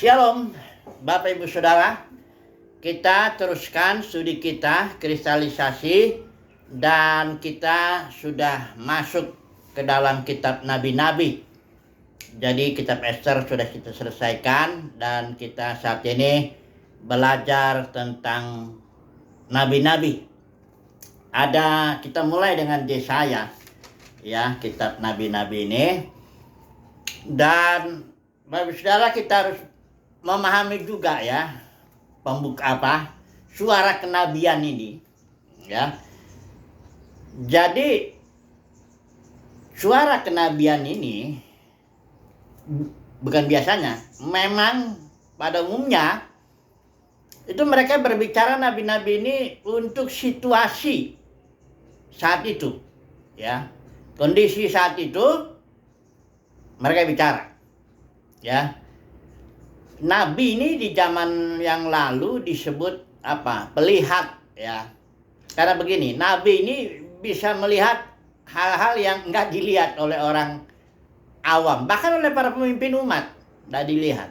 Shalom, Bapak Ibu Saudara. Kita teruskan studi kita kristalisasi dan kita sudah masuk ke dalam kitab Nabi-Nabi. Jadi kitab Ester sudah kita selesaikan dan kita saat ini belajar tentang Nabi-Nabi. Kita mulai dengan Yesaya, ya, kitab Nabi-Nabi ini. Dan Bapak Ibu Saudara, kita harus memahami juga, ya, suara kenabian ini, ya. Jadi suara kenabian ini bukan biasanya, memang pada umumnya itu mereka berbicara, nabi-nabi ini, untuk situasi saat itu, ya, kondisi saat itu mereka bicara, ya. Nabi ini di zaman yang lalu disebut pelihat, ya. Karena begini, nabi ini bisa melihat hal-hal yang enggak dilihat oleh orang awam, bahkan oleh para pemimpin umat, enggak dilihat.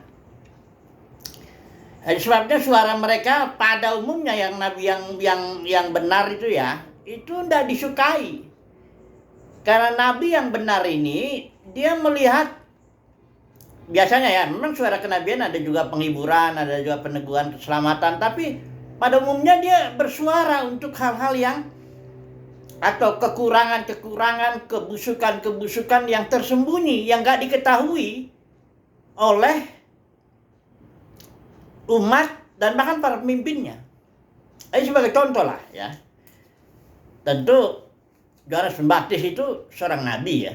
Sebabnya suara mereka pada umumnya, yang nabi yang benar itu, ya, itu enggak disukai. Karena nabi yang benar ini, dia melihat, biasanya, ya, memang suara kenabian ada juga penghiburan, ada juga peneguhan keselamatan, tapi pada umumnya dia bersuara untuk hal-hal yang, atau kekurangan-kekurangan, kebusukan-kebusukan yang tersembunyi, yang gak diketahui oleh umat dan bahkan para pemimpinnya. Ini sebagai contoh lah, ya. Tentu Yohanes Pembaptis itu seorang nabi, ya.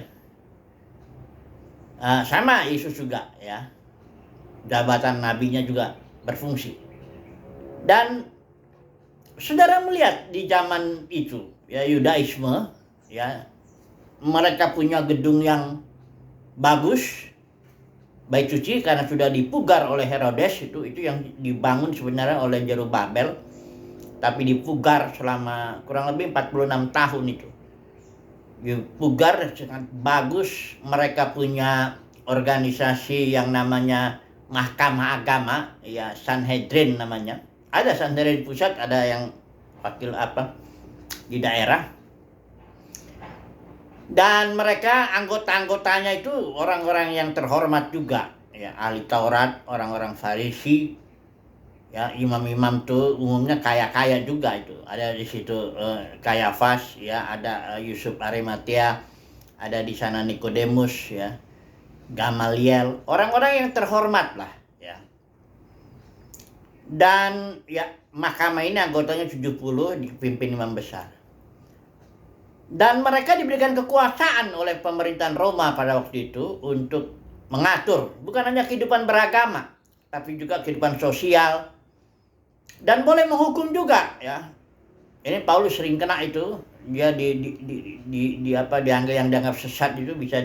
Sama Yesus juga, ya, jabatan nabinya juga berfungsi. Dan saudara melihat di zaman itu, ya, Yudaisme, ya, mereka punya gedung yang bagus, bait suci, karena sudah dipugar oleh Herodes. Itu yang dibangun sebenarnya oleh Zerubabel, tapi dipugar selama kurang lebih 46 tahun itu. Pugar sangat bagus. Mereka punya organisasi yang namanya Mahkamah Agama, ya, Sanhedrin namanya. Ada Sanhedrin pusat, ada yang wakil di daerah. Dan mereka anggota-anggotanya itu orang-orang yang terhormat juga, ya, ahli Taurat, orang-orang Farisi, ya. Imam-imam tuh umumnya kaya-kaya juga itu. Ada di situ Kayafas, ya, ada Yusuf Arimatea, ada di sana Nikodemus, ya, Gamaliel, orang-orang yang terhormat lah, ya. Dan, ya, mahkamah ini anggotanya 70, dipimpin imam besar. Dan mereka diberikan kekuasaan oleh pemerintahan Roma pada waktu itu untuk mengatur bukan hanya kehidupan beragama, tapi juga kehidupan sosial. Dan boleh menghukum juga, ya. Ini Paulus sering kena itu. Dia dianggap sesat itu bisa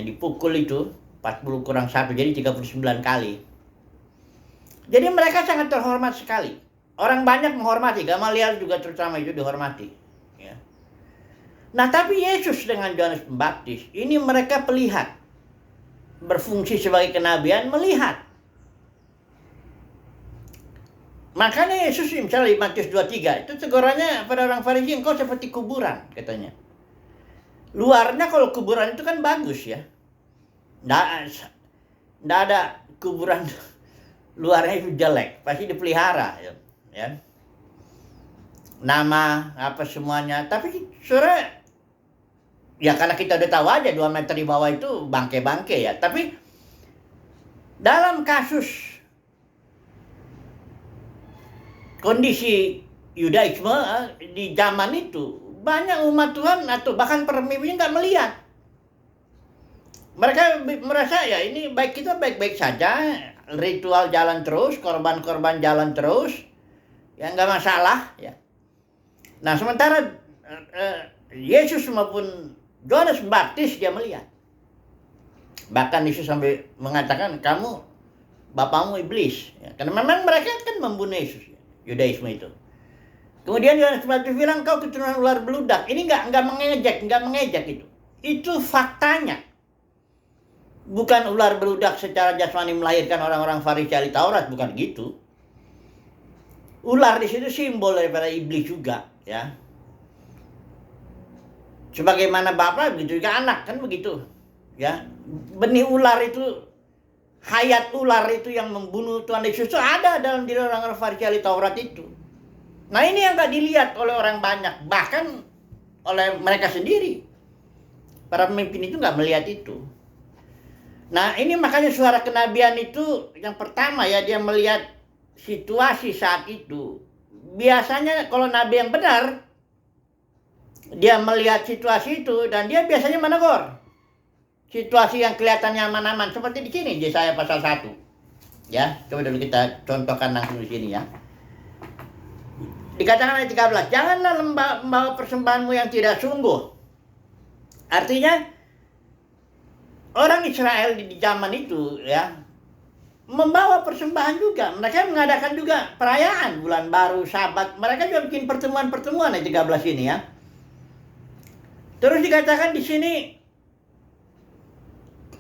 dipukul itu 40 kurang 1, jadi 39 kali. Jadi mereka sangat terhormat sekali. Orang banyak menghormati, Gamaliel juga terutama itu dihormati, ya. Nah, tapi Yesus dengan Yohanes Pembaptis ini mereka pelihat, berfungsi sebagai kenabian, melihat. Makanya Yesus misalnya di Matius 23 itu tegurannya pada orang Farisi, engkau seperti kuburan, katanya. Luarnya kalau kuburan itu kan bagus, ya. Nggak ada kuburan luarnya itu jelek, pasti dipelihara, ya. Nama semuanya, tapi saudara, ya, karena kita udah tahu aja 2 meter di bawah itu bangke-bangke, ya. Tapi dalam kasus kondisi Yudaisme di zaman itu, banyak umat Tuhan atau bahkan pemimpinnya nggak melihat. Mereka merasa, ya, ini kita baik-baik saja, ritual jalan terus, korban-korban jalan terus, ya, nggak masalah, ya. Nah, sementara Yesus maupun Yohanes Pembaptis dia melihat. Bahkan Yesus sampai mengatakan, kamu bapakmu iblis, ya. Karena memang mereka kan membunuh Yesus, ya, Yudaisme itu. Kemudian Yohanes Pembaptis bilang, kau keturunan ular beludak. Ini enggak mengejek itu. Itu faktanya. Bukan ular beludak secara jasmani melahirkan orang-orang Farisi ahli Taurat, bukan gitu. Ular di situ simbol daripada iblis juga, ya. Sebagaimana bapak begitu juga anak, kan begitu, ya. Benih ular itu, hayat ular itu yang membunuh Tuhan Yesus itu ada dalam diri orang-orang Farisi ahli Taurat itu. Nah, ini yang gak dilihat oleh orang banyak, bahkan oleh mereka sendiri. Para pemimpin itu gak melihat itu. Nah, ini makanya suara kenabian itu yang pertama, ya, dia melihat situasi saat itu. Biasanya kalau nabi yang benar, dia melihat situasi itu dan dia biasanya menegur. Situasi yang kelihatannya aman-aman seperti di sini Yesaya pasal 1. Ya, coba dulu kita contohkan langsung di sini, ya. Dikatakan ayat 13, janganlah membawa persembahanmu yang tidak sungguh. Artinya orang Israel di zaman itu, ya, membawa persembahan juga. Mereka mengadakan juga perayaan bulan baru, Sabat. Mereka juga bikin pertemuan-pertemuan ayat 13 ini, ya. Terus dikatakan di sini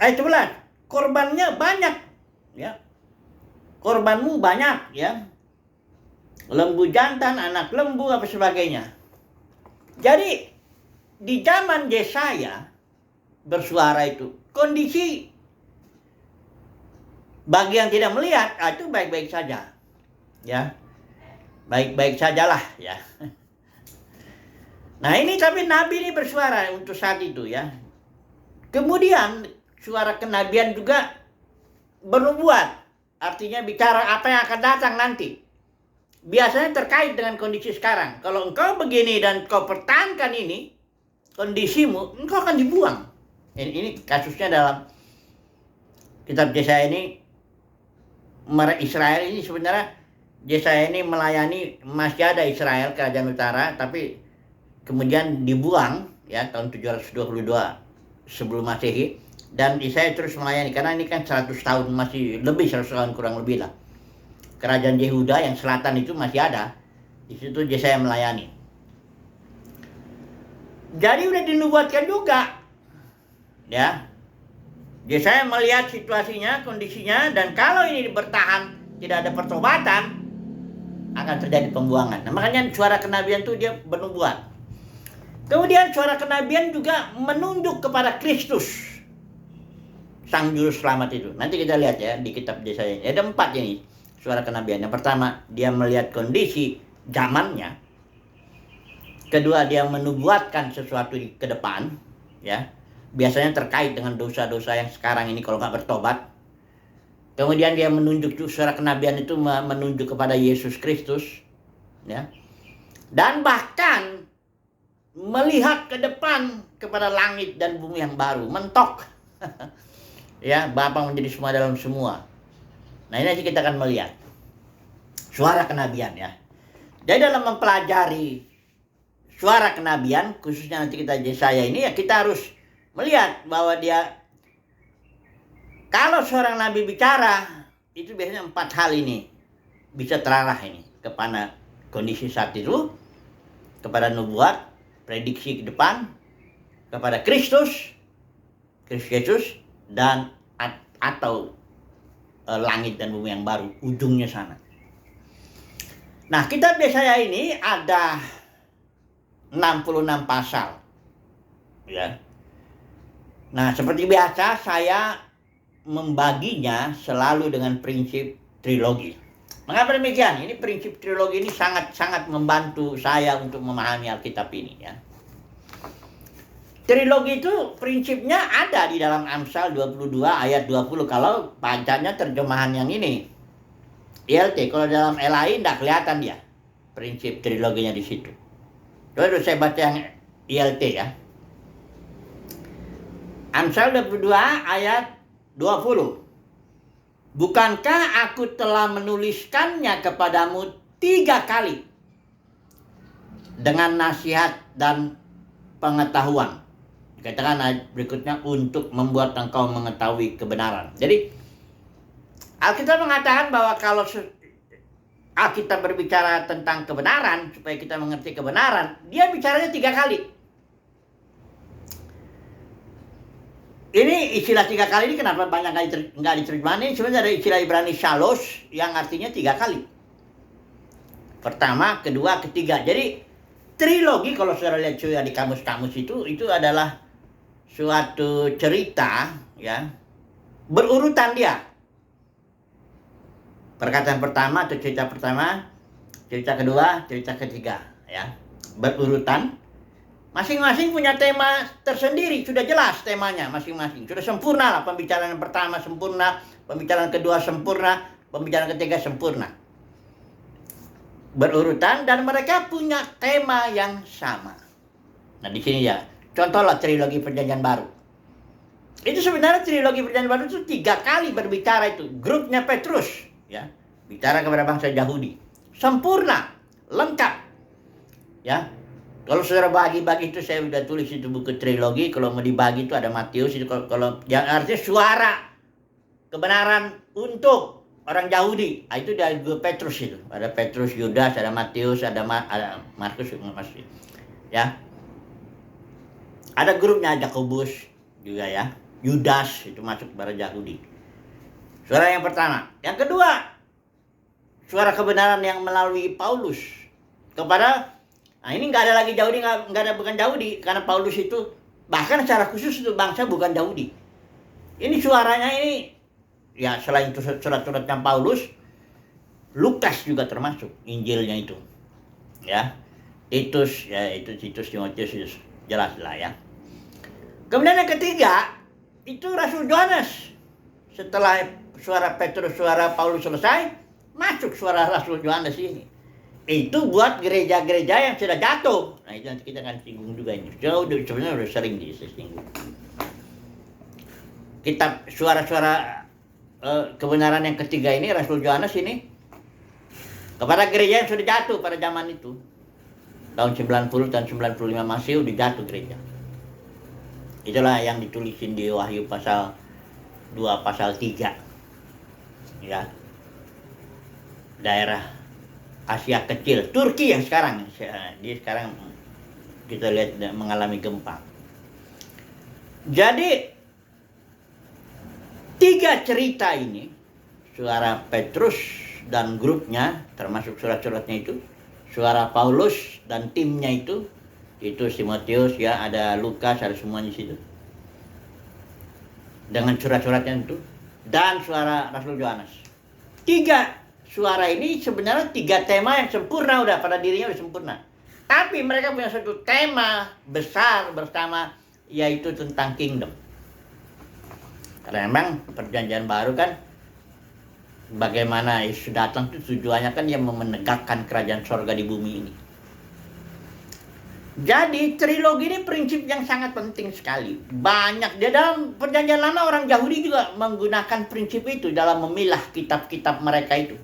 ayat 11, korbannya banyak, ya. Korbanmu banyak, ya. Lembu jantan, anak lembu, apa sebagainya. Jadi di zaman Yesaya bersuara itu, kondisi bagi yang tidak melihat itu baik-baik saja, ya. Baik-baik sajalah, ya. Nah, ini tapi nabi ini bersuara untuk saat itu, ya. Kemudian suara kenabian juga bernubuat, artinya bicara apa yang akan datang nanti. Biasanya terkait dengan kondisi sekarang. Kalau engkau begini dan kau pertahankan ini kondisimu, engkau akan dibuang. Ini kasusnya dalam kitab Yesaya ini. Israel ini sebenarnya Yesaya ini melayani, masih ada Israel kerajaan utara, tapi kemudian dibuang, ya, tahun 722 sebelum Masehi, dan Yesaya terus melayani karena ini kan 100 tahun, masih lebih 100 tahun kurang lebih lah. Kerajaan Yehuda yang selatan itu masih ada. Di situ Yesaya melayani. Jadi udah dinubuatkan juga, ya. Yesaya melihat situasinya, kondisinya, dan kalau ini bertahan, tidak ada pertobatan, akan terjadi pembuangan. Nah, makanya suara kenabian itu dia bernubuat. Kemudian suara kenabian juga menunjuk kepada Kristus, Sang Juru Selamat itu. Nanti kita lihat, ya, di kitab Yesaya ini. Ada 4 ini suara kenabian. Yang pertama, dia melihat kondisi zamannya. Kedua, dia menubuatkan sesuatu ke depan, ya. Biasanya terkait dengan dosa-dosa yang sekarang ini kalau nggak bertobat. Kemudian dia menunjuk, suara kenabian itu menunjuk kepada Yesus Kristus, ya. Dan bahkan melihat ke depan kepada langit dan bumi yang baru, mentok. Ya, Bapa menjadi semua dalam semua. Nah, ini aja kita akan melihat suara kenabian, ya. Jadi dalam mempelajari suara kenabian, khususnya nanti kita Yesaya ini, ya, kita harus melihat bahwa dia, kalau seorang nabi bicara, itu biasanya 4 hal ini bisa terarah ini kepada kondisi saat itu, kepada nubuat, prediksi ke depan, kepada Kristus Yesus, dan atau langit dan bumi yang baru, ujungnya sana. Nah, kitab Yesaya ini ada 66 pasal, ya. Nah, seperti biasa saya membaginya selalu dengan prinsip trilogi. Mengapa demikian? Ini prinsip trilogi ini sangat-sangat membantu saya untuk memahami Alkitab ini, ya. Trilogi itu prinsipnya ada di dalam Amsal 22 ayat 20 kalau bacanya terjemahan yang ini. ILT, kalau dalam LAI tidak kelihatan dia prinsip triloginya di situ. Lalu saya baca yang ILT, ya. Amsal 22 ayat 20. Bukankah aku telah menuliskannya kepadamu 3 kali dengan nasihat dan pengetahuan. Dikatakan ayat berikutnya, untuk membuat engkau mengetahui kebenaran. Jadi Alkitab mengatakan bahwa kalau Alkitab berbicara tentang kebenaran, supaya kita mengerti kebenaran, dia bicaranya 3 kali. Ini istilah 3 kali ini kenapa banyak nggak diterjemahin? Sebenarnya ada istilah Ibrani shalos yang artinya 3 kali. Pertama, kedua, ketiga. Jadi trilogi kalau saudara lihat di kamus-kamus itu adalah suatu cerita ya, berurutan dia. Perkataan pertama atau cerita pertama, cerita kedua, cerita ketiga ya. Berurutan. Masing-masing punya tema tersendiri, sudah jelas temanya masing-masing. Sudah sempurna lah, pembicaraan yang pertama sempurna, pembicaraan kedua sempurna, pembicaraan ketiga sempurna. Berurutan dan mereka punya tema yang sama. Nah di sini ya, contohlah trilogi Perjanjian Baru. Itu sebenarnya trilogi Perjanjian Baru itu 3 kali berbicara itu. Grupnya Petrus ya, bicara kepada bangsa Yahudi. Sempurna, lengkap. Ya. Kalau saudara bagi-bagi itu, saya udah tulis itu buku trilogi. Kalau mau dibagi itu ada Matius itu, kalau yang artinya suara kebenaran untuk orang Yahudi. Nah, itu dari Petrus itu. Ada Petrus, Yudas, ada Matius, ada Markus, ya. Ada grupnya Yakobus juga ya. Yudas itu masuk kepada Yahudi. Suara yang pertama. Yang kedua, suara kebenaran yang melalui Paulus kepada, nah ini nggak ada lagi Yahudi, nggak ada bukan Yahudi, karena Paulus itu bahkan secara khusus untuk bangsa bukan Yahudi. Ini suaranya ini, ya selain itu surat-suratnya Paulus, Lukas juga termasuk Injilnya itu, ya. Titus, ya itu Titus, Timotius, jelas lah ya. Kemudian yang ketiga itu Rasul Yohanes. Setelah suara Petrus, suara Paulus selesai, masuk suara Rasul Yohanes ini. Itu buat gereja-gereja yang sudah jatuh. Nah itu nanti kita akan singgung juga ini. Sebenarnya udah sering disinggung. Kitab suara-suara kebenaran yang ketiga ini, Rasul Yohanes ini, kepada gereja yang sudah jatuh pada zaman itu. Tahun 90, tahun 95 masih udah jatuh gereja. Itulah yang ditulisin di Wahyu pasal 2, pasal 3. Ya. Daerah Asia kecil, Turki yang sekarang, dia sekarang kita lihat mengalami gempa. Jadi 3 cerita ini, suara Petrus dan grupnya, termasuk surat-suratnya itu, suara Paulus dan timnya itu Timotius ya, ada Lukas, ada semuanya di situ. Dengan surat-suratnya itu dan suara Rasul Yohanes. 3 suara ini sebenarnya 3 tema yang sempurna, udah pada dirinya udah sempurna. Tapi mereka punya satu tema besar bersama, yaitu tentang kingdom. Karena memang perjanjian baru kan, bagaimana Yesus datang itu tujuannya kan yang menegakkan kerajaan sorga di bumi ini. Jadi trilogi ini prinsip yang sangat penting sekali. Banyak di dalam perjanjian lama orang Yahudi juga menggunakan prinsip itu dalam memilah kitab-kitab mereka itu.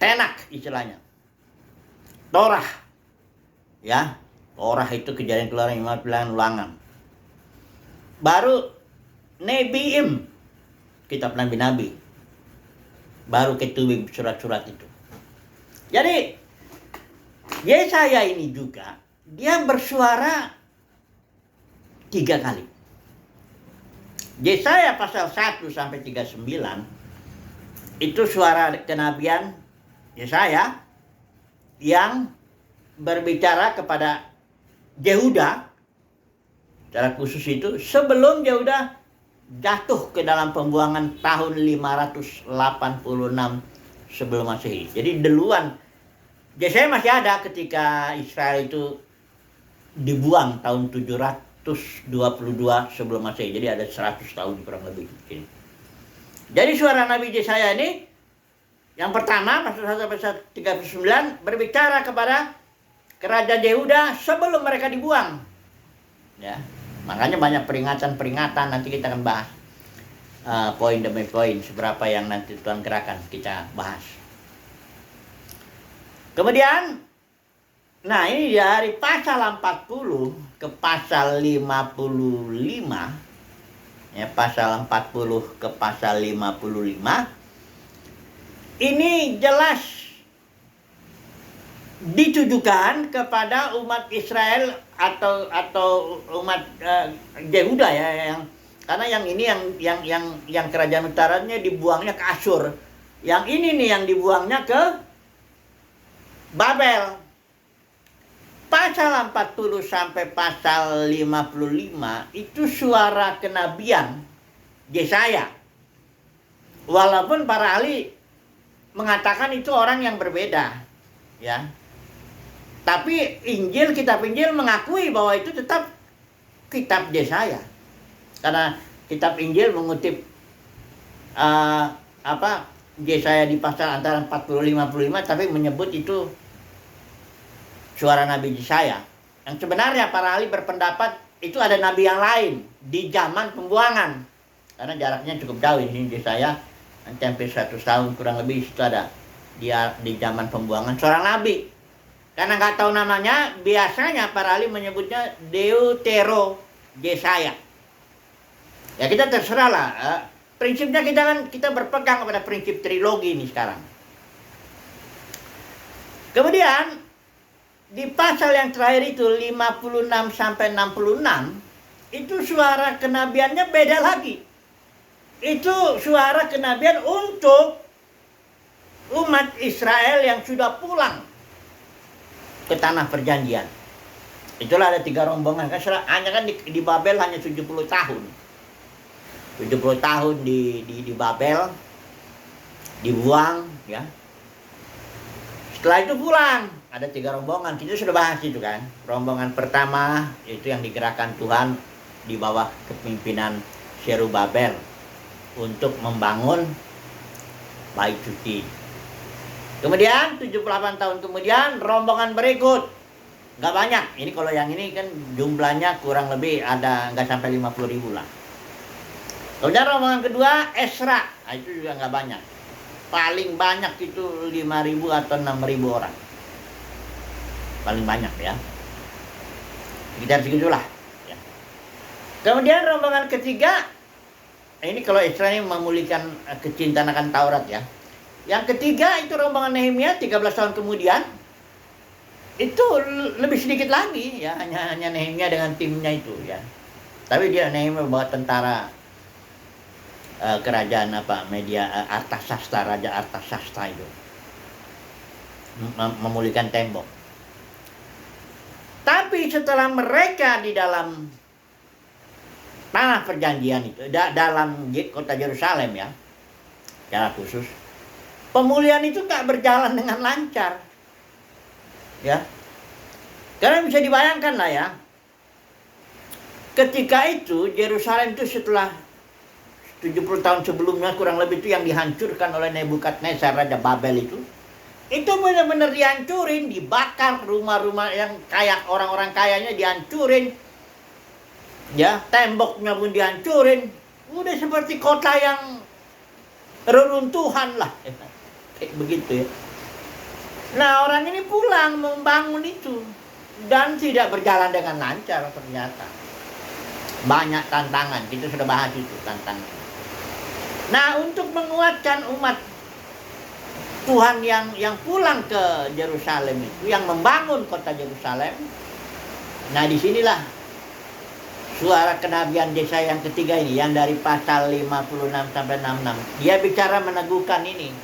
Tenak istilahnya. Torah. Ya, Torah itu Kejadian Keluaran, Imamat, Bilangan, Ulangan. Baru Nebiim, kitab nabi-nabi. Baru Ketubim, surat-surat itu. Jadi Yesaya ini juga dia bersuara 3 kali. Yesaya pasal 1 sampai 39 itu suara kenabian Yesaya yang berbicara kepada Yehuda. Secara khusus itu sebelum Yehuda jatuh ke dalam pembuangan tahun 586 sebelum Masehi. Jadi duluan Yesaya masih ada ketika Israel itu dibuang tahun 722 sebelum Masehi. Jadi ada 100 tahun kurang lebih. Jadi suara Nabi Yesaya ini yang pertama pasal 1 pasal 39 berbicara kepada kerajaan Yehuda sebelum mereka dibuang. Ya. Makanya banyak peringatan-peringatan, nanti kita akan bahas poin demi poin seberapa yang nanti Tuhan gerakan kita bahas. Kemudian nah ini dari pasal 40 ke pasal 55, ya, pasal 40 ke pasal 55 ini jelas ditujukan kepada umat Israel atau umat Yehuda ya, yang Karena yang ini yang kerajaan utaranya dibuangnya ke Asyur. Yang ini nih yang dibuangnya ke Babel. Pasal 40 sampai pasal 55 itu suara kenabian Yesaya. Walaupun para ahli mengatakan itu orang yang berbeda, ya. Tapi kitab Injil mengakui bahwa itu tetap kitab Yesaya. Karena kitab Injil mengutip Yesaya di pasal antara 40-55, tapi menyebut itu suara Nabi Yesaya. Yang sebenarnya para ahli berpendapat itu ada nabi yang lain di zaman pembuangan. Karena jaraknya cukup jauh ini Yesaya, hampir 100 tahun kurang lebih itu ada dia di zaman pembuangan seorang nabi. Karena nggak tahu namanya, biasanya para ahli menyebutnya Deutero Yesaya. Ya kita terserah lah. Prinsipnya kita berpegang pada prinsip trilogi ini sekarang. Kemudian di pasal yang terakhir itu 56 sampai 66 itu suara kenabiannya beda lagi. Itu suara kenabian untuk umat Israel yang sudah pulang ke tanah perjanjian. Itulah ada 3 rombongan. Hanya kan di Babel hanya 70 tahun. 70 tahun di Babel dibuang, ya. Setelah itu pulang, ada 3 rombongan. Kita sudah bahas itu kan. Rombongan pertama itu yang digerakkan Tuhan di bawah kepemimpinan Zerubabel untuk membangun bait suci. Kemudian 78 tahun kemudian rombongan berikut. Nggak banyak. Ini kalau yang ini kan jumlahnya kurang lebih ada nggak sampai 50.000 lah. Kemudian rombongan kedua Ezra. Nah, itu juga nggak banyak. Paling banyak itu 5.000 atau 6.000 orang. Paling banyak ya. Sekitar segitulah. Ya. Kemudian rombongan ketiga. Ini kalau Ezra ini memulihkan kecintaan akan Taurat ya. Yang ketiga itu rombongan Nehemia 13 tahun kemudian. Itu lebih sedikit lagi ya, hanya Nehemia dengan timnya itu ya. Tapi dia Nehemia bawa tentara kerajaan Artasasta, Raja Artasasta itu memulihkan tembok. Tapi setelah mereka di dalam tanah perjanjian itu, dalam kota Yerusalem ya, secara khusus, pemulihan itu tak berjalan dengan lancar. Ya. Karena bisa dibayangkan lah ya. Ketika itu Yerusalem itu setelah 70 tahun sebelumnya kurang lebih itu yang dihancurkan oleh Nebukadnezar Raja Babel itu benar-benar dihancurin, dibakar rumah-rumah yang kaya, orang-orang kayanya dihancurin. Ya, temboknya pun dihancurin. Udah seperti kota yang reruntuhan lah. Kayak begitu ya. Nah, orang ini pulang membangun itu dan tidak berjalan dengan lancar ternyata. Banyak tantangan, kita sudah bahas itu tantangan. Nah, untuk menguatkan umat Tuhan yang pulang ke Yerusalem itu, yang membangun kota Yerusalem. Nah, disinilah suara kenabian Yesaya yang ketiga ini, yang dari pasal 56 sampai 66. Dia bicara meneguhkan ini.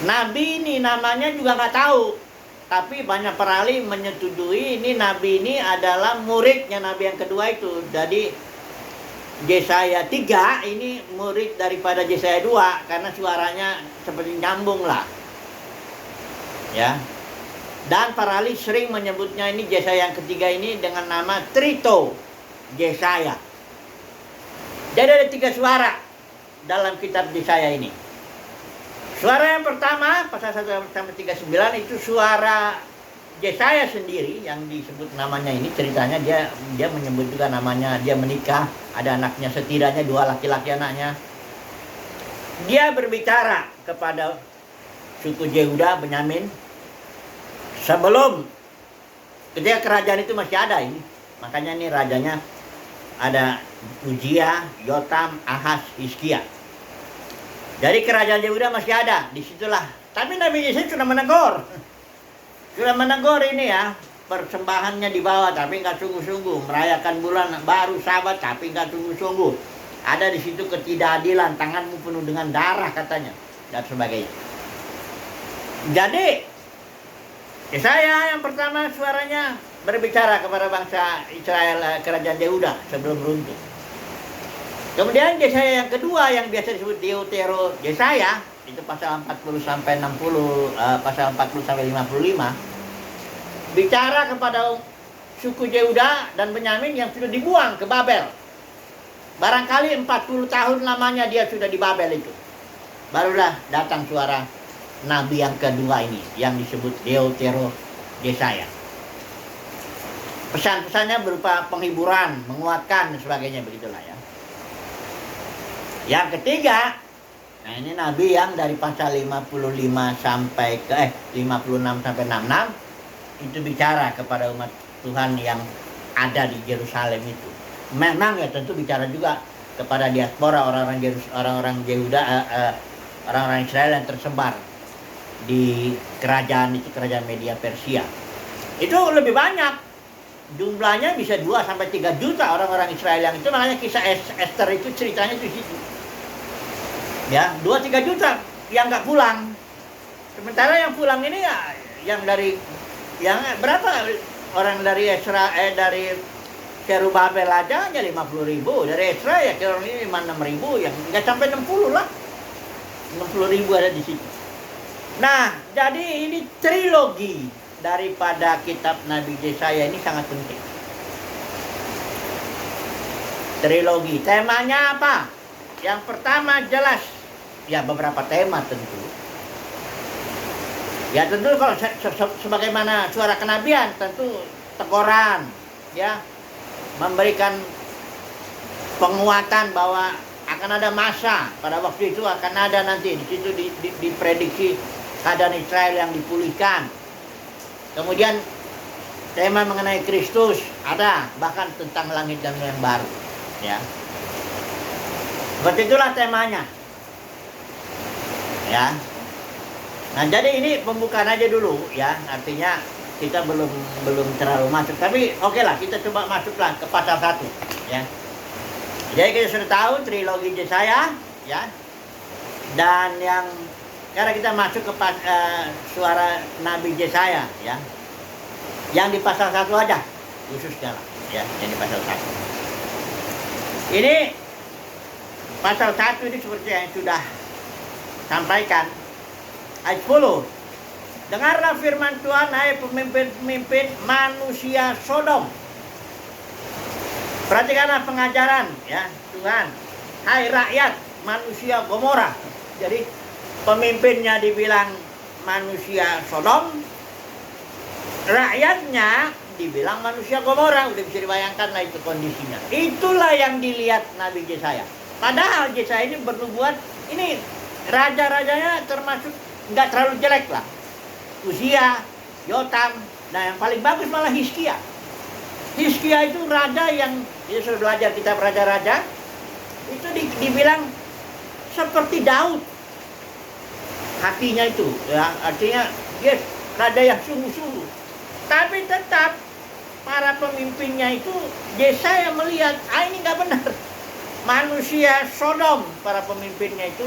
Nabi ini namanya juga nggak tahu, tapi banyak para ahli menyetujui ini nabi ini adalah muridnya nabi yang kedua itu. Jadi Yesaya 3 ini murid daripada Yesaya 2 karena suaranya seperti nyambung lah. Ya. Dan para ahli sering menyebutnya ini Yesaya yang ketiga ini dengan nama Trito Yesaya. Jadi ada 3 suara dalam kitab Yesaya ini. Suara yang pertama pasal 1 sampai 39 itu suara Yesaya sendiri yang disebut namanya ini. Ceritanya dia menyebut juga namanya, dia menikah, ada anaknya setidaknya 2 laki-laki anaknya. Dia berbicara kepada suku Yehuda, Benyamin, sebelum ketika kerajaan itu masih ada ini. Makanya ini rajanya ada Uzia, Yotam, Ahaz, Hizkia. Jadi kerajaan Yehuda masih ada, disitulah. Tapi Nabi Yesaya sudah menegur ini ya. persembahannya dibawa tapi nggak sungguh-sungguh, merayakan bulan baru Sabat tapi nggak sungguh-sungguh. Ada di situ ketidakadilan, tanganmu penuh dengan darah katanya dan sebagainya. Jadi Yesaya yang pertama suaranya berbicara kepada bangsa Israel, kerajaan Yehuda sebelum runtuh. Kemudian Yesaya yang kedua yang biasa disebut Deutero Yesaya, itu pasal 40 sampai 60, pasal 40 sampai 55, bicara kepada suku Yehuda dan Benyamin yang sudah dibuang ke Babel. Barangkali 40 tahun lamanya dia sudah di Babel itu. Barulah datang suara nabi yang kedua ini yang disebut Deutero Yesaya. Pesan-pesannya berupa penghiburan, menguatkan dan sebagainya, begitulah ya. Yang ketiga, nah ini nabi yang dari pasal 55 sampai ke 56 sampai 66 itu bicara kepada umat Tuhan yang ada di Yerusalem itu. Memang ya tentu bicara juga kepada diaspora orang-orang Yehuda, orang-orang Israel yang tersebar di kerajaan itu, kerajaan Media Persia. Itu lebih banyak. Jumlahnya bisa 2 sampai 3 juta orang-orang Israel yang itu, makanya kisah Esther itu ceritanya di situ. Ya, 2-3 juta yang nggak pulang. Sementara yang pulang ini ya yang berapa orang dari dari Zerubabel aja hanya 50.000, dari Ezra ya kira ini 56.000, yang nggak sampai 60 lah. 60.000 ada di situ. Nah, jadi ini trilogi daripada kitab Nabi Yesaya ini sangat penting. Trilogi, temanya apa? Yang pertama jelas, ya beberapa tema tentu. Ya tentu kalau sebagaimana suara kenabian, tentu teguran, ya, memberikan penguatan bahwa akan ada masa pada waktu itu, akan ada nanti di situ diprediksi keadaan Israel yang dipulihkan. Kemudian tema mengenai Kristus ada, bahkan tentang langit dan bumi yang baru, ya. Seperti itulah temanya, ya. Nah, jadi ini pembukaan aja dulu, ya. Artinya kita belum terlalu masuk, tapi oke lah, kita coba masuklah ke pasal 1, ya. Jadi kita sudah tahu trilogi Yesaya, ya. Dan yang sekarang kita masuk ke suara Nabi Yesaya, ya. Yang di pasal 1 aja khususnya lah, ya, yang di pasal 1. Ini pasal 1 ini seperti yang sudah sampaikan. Ayat 10. Dengarlah firman Tuhan, hai pemimpin-pemimpin manusia Sodom. Perhatikanlah pengajaran, ya, Tuhan. Hai rakyat manusia Gomora. Jadi pemimpinnya dibilang manusia Sodom, rakyatnya dibilang manusia Gomora. Udah bisa dibayangkan lah itu kondisinya. Itulah yang dilihat Nabi Yesaya. Padahal Yesaya ini bernubuat, ini raja-rajanya termasuk nggak terlalu jelek lah. Uzia, Yotam, nah yang paling bagus malah Hizkia. Hizkia itu raja yang, kita sudah belajar kitab raja-raja, itu dibilang seperti Daud. Hatinya itu, ya, artinya yes, raja yang sungguh-sungguh. Tapi tetap para pemimpinnya itu Yesaya melihat, ini nggak benar. Manusia Sodom para pemimpinnya itu,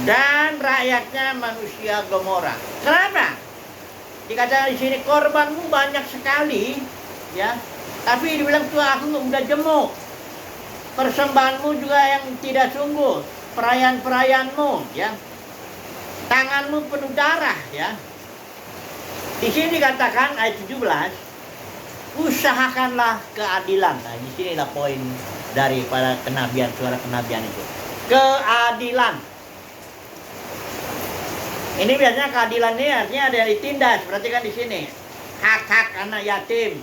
dan rakyatnya manusia Gomora. Kenapa? Dikatakan di sini korbanmu banyak sekali, ya. Tapi dibilang Tuhan, aku udah jemuk. Persembahanmu juga yang tidak sungguh, perayaan-perayaanmu, ya. Tanganmu penuh darah, ya. Di sini dikatakan ayat 17, usahakanlah keadilan. Nah, di sinilah poin daripada kenabian, suara kenabian itu. Keadilan. Ini biasanya keadilan ini artinya ada yang ditindas. Perhatikan di sini. Hak-hak anak yatim,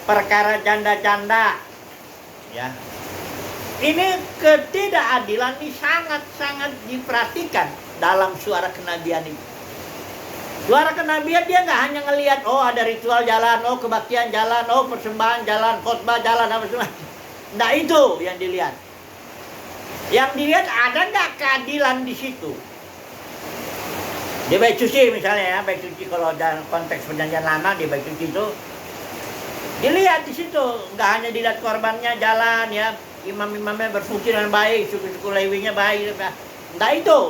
perkara janda-janda, ya. Ini ketidakadilan ini sangat-sangat diperhatikan dalam suara kenabian itu. Suara kenabian dia nggak hanya ngelihat, oh ada ritual jalan, oh kebaktian jalan, oh persembahan jalan, khotbah jalan, apa semua. Nggak itu yang dilihat. Yang dilihat ada nggak keadilan di situ. Di bait suci misalnya ya, bait suci kalau dalam konteks perjanjian lama di bait suci itu dilihat di situ, nggak hanya dilihat korbannya jalan ya, imam-imamnya berfungsi dengan baik, suku-suku Lewinya baik, nggak itu.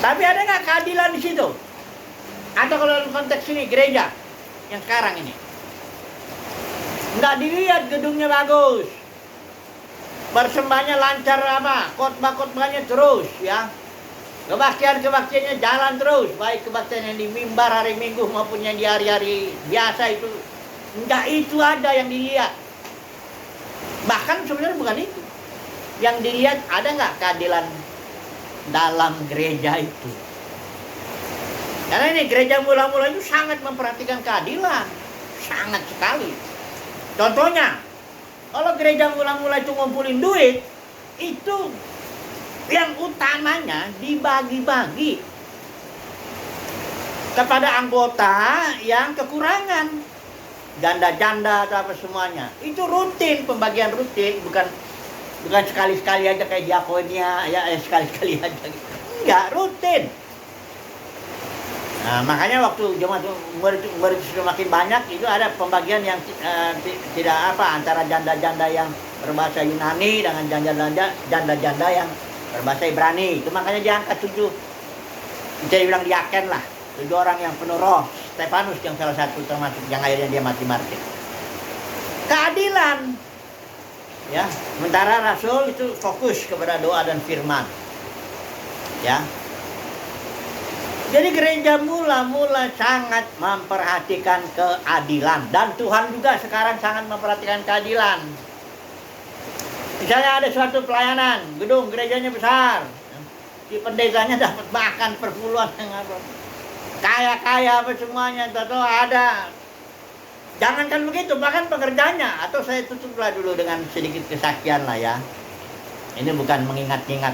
Tapi ada nggak keadilan di situ? Atau kalau dalam konteks ini gereja yang sekarang ini, nggak dilihat gedungnya bagus, persembahnya lancar apa, khotbah-khotbahnya terus ya. Kebaktiannya jalan terus, baik kebaktian yang di mimbar hari Minggu maupun yang di hari-hari biasa itu. Enggak itu ada yang dilihat. Bahkan sebenarnya bukan itu. Yang dilihat ada nggak keadilan dalam gereja itu. Karena ini gereja mula-mula itu sangat memperhatikan keadilan. Sangat sekali. Contohnya, kalau gereja mula-mula itu ngumpulin duit, itu yang utamanya dibagi-bagi kepada anggota yang kekurangan, janda-janda atau apa semuanya. Itu rutin, pembagian rutin, bukan sekali-sekali aja kayak diakonia ya, sekali-sekali aja gitu. Enggak, rutin. Nah, makanya waktu jemaat umur itu sudah makin banyak, itu ada pembagian yang tidak apa, antara janda-janda yang berbahasa Yunani dengan janda-janda yang berbahasa Ibrani. Itu makanya diangkat 7, bisa dibilang diaken lah, 7 orang yang penuh roh. Stefanus yang salah satu termasuk yang akhirnya dia mati martir. Keadilan ya, sementara Rasul itu fokus kepada doa dan firman ya. Jadi gereja mula-mula sangat memperhatikan keadilan, dan Tuhan juga sekarang sangat memperhatikan keadilan. Misalnya ada suatu pelayanan, gedung gerejanya besar, si pendetanya dapat makan per puluhan yang apa, kaya-kaya apa semuanya, atau ada. Jangankan begitu, bahkan pekerjanya. Atau saya tutuplah dulu dengan sedikit kesaksian lah ya. Ini bukan mengingat-ingat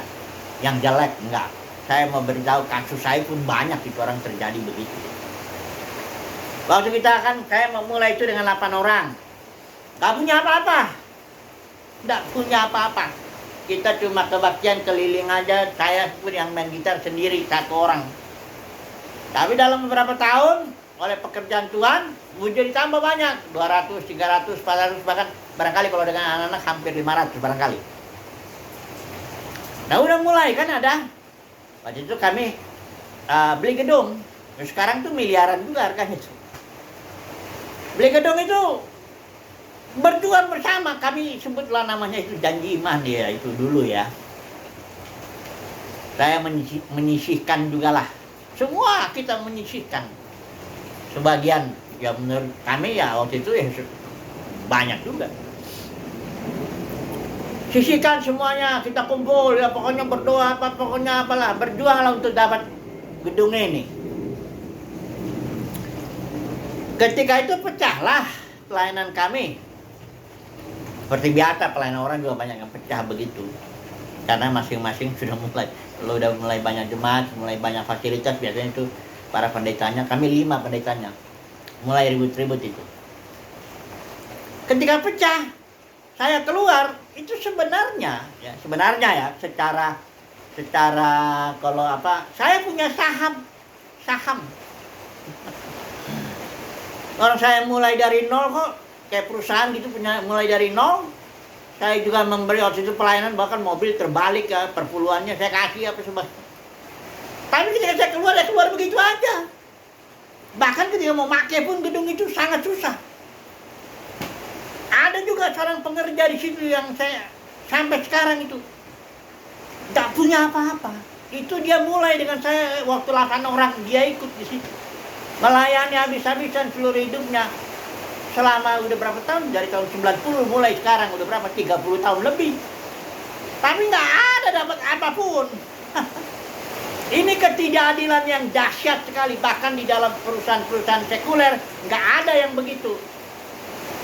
yang jelek, enggak. Saya mau beritahu kasus saya pun banyak itu orang terjadi begitu. Waktu kita kan, saya memulai itu dengan 8 orang. Gak punya apa-apa. Tidak punya apa-apa. Kita cuma kebaktian keliling aja. Saya pun yang main gitar sendiri, 1 orang. Tapi dalam beberapa tahun, oleh pekerjaan Tuhan, jadi tambah banyak. 200, 300, 400, bahkan barangkali kalau dengan anak-anak hampir 500 barangkali. Nah udah mulai kan ada. Waktu itu kami beli gedung. Sekarang tuh miliaran juga harganya. Beli gedung itu berjuang bersama, kami sebutlah namanya itu janji iman ya, itu dulu ya. Saya menyisihkan juga lah. Semua kita menyisihkan. Sebagian, ya menurut kami ya waktu itu ya banyak juga. Sisihkan semuanya, kita kumpul ya, pokoknya berdoa apa, pokoknya apalah, berjuanglah untuk dapat gedung ini. Ketika itu pecahlah pelayanan kami. Seperti biasa pelayanan orang juga banyak yang pecah begitu. Karena masing-masing sudah mulai, kalau udah mulai banyak jemaat, mulai banyak fasilitas, biasanya itu para pendetanya, kami 5 pendetanya, mulai ribut-ribut itu. Ketika pecah, saya keluar, itu sebenarnya ya, secara kalau apa, saya punya saham. Orang saya mulai dari nol kok, kayak perusahaan gitu, punya mulai dari nol. Saya juga memberi waktu itu pelayanan, bahkan mobil terbalik ya, perpuluhannya saya kasih apa sebagainya. Tapi ketika saya keluar begitu aja. Bahkan ketika mau pakai pun gedung itu sangat susah. Ada juga seorang pekerja di situ yang saya sampai sekarang itu tidak punya apa-apa. Itu dia mulai dengan saya waktu 8 orang, dia ikut di situ. Melayani habis-habisan seluruh hidupnya. Selama udah berapa tahun, dari tahun 90 mulai sekarang udah berapa, 30 tahun lebih. Tapi nggak ada dapat apapun. Ini ketidakadilan yang dahsyat sekali. Bahkan di dalam perusahaan-perusahaan sekuler nggak ada yang begitu.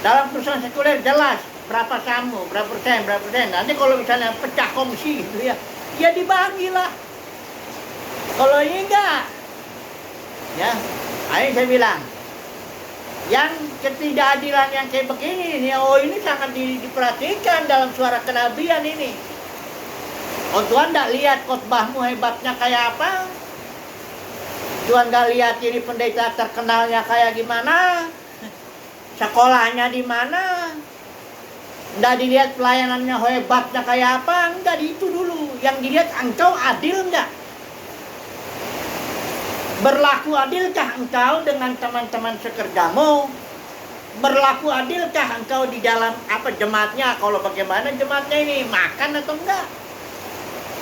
Dalam perusahaan sekuler jelas berapa samu, berapa persen. Nanti kalau misalnya pecah komisi gitu ya, ya dibagilah. Kalau ini enggak, ya, akhirnya saya bilang, yang ketidakadilan yang kayak begini nih, ini sangat diperhatikan dalam suara kenabian ini. Oh Tuhan, tidak lihat khotbahmu hebatnya kayak apa, Tuhan gak lihat ini pendeta terkenalnya kayak gimana, sekolahnya di mana, nggak dilihat pelayanannya hebatnya kayak apa, nggak itu dulu. Yang dilihat engkau adil nggak? Berlaku adilkah engkau dengan teman-teman sekerjamu? Berlaku adilkah engkau di dalam jemaatnya? Kalau bagaimana jemaatnya ini, makan atau enggak?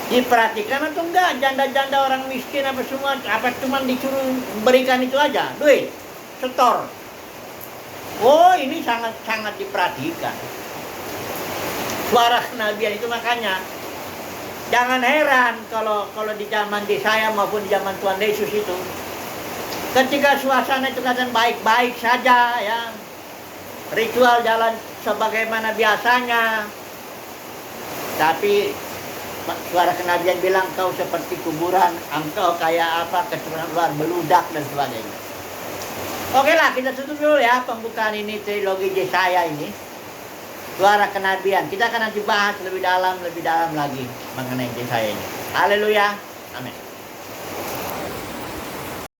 Diperhatikan atau enggak? Janda-janda orang miskin apa semua, cuma disuruh berikan itu aja, duit, setor. Oh, ini sangat diperhatikan. Suara kenabian itu, makanya jangan heran kalau di zaman Yesaya maupun di zaman Tuhan Yesus itu, ketika suasana itu kelihatan baik-baik saja, ya, ritual jalan sebagaimana biasanya, tapi suara kenabian bilang, kau seperti kuburan, engkau kayak keturunan luar beludak dan sebagainya. Oke lah, kita tutup dulu ya pembukaan ini, trilogi Yesaya ini, suara kenabian. Kita akan nanti bahas lebih dalam lagi mengenai Yesaya ini. Haleluya, amin.